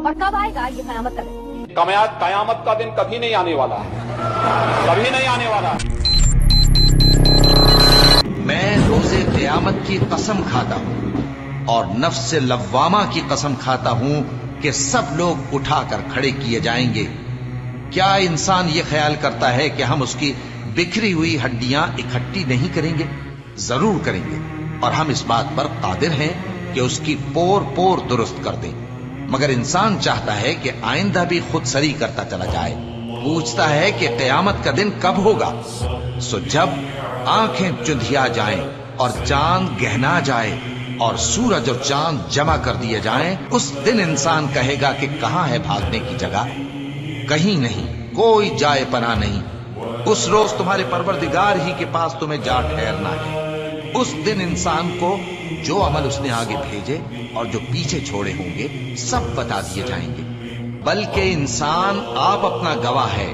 اور کب آئے گا یہ قیامت کا دن؟ قیامت کا دن کبھی نہیں آنے والا ہے، کبھی نہیں آنے والا۔ میں روز قیامت کی قسم کھاتا ہوں اور نفس لوامہ کی قسم کھاتا ہوں کہ سب لوگ اٹھا کر کھڑے کیے جائیں گے۔ کیا انسان یہ خیال کرتا ہے کہ ہم اس کی بکھری ہوئی ہڈیاں اکٹھی نہیں کریں گے؟ ضرور کریں گے، اور ہم اس بات پر قادر ہیں کہ اس کی پور پور درست کر دیں۔ مگر انسان چاہتا ہے کہ آئندہ بھی خود سری کرتا چلا جائے، پوچھتا ہے کہ قیامت کا دن کب ہوگا۔ سو جب آنکھیں چندھیا جائیں اور چاند گہنا جائے اور سورج اور چاند جمع کر دیے جائیں، اس دن انسان کہے گا کہ کہاں ہے بھاگنے کی جگہ؟ کہیں نہیں، کوئی جائے پناہ نہیں۔ اس روز تمہارے پروردگار ہی کے پاس تمہیں جا ٹھہرنا ہے۔ اس دن انسان کو جو عمل اس نے آگے بھیجے اور جو پیچھے چھوڑے ہوں گے سب بتا دیے جائیں گے، بلکہ انسان آپ اپنا گواہ ہے۔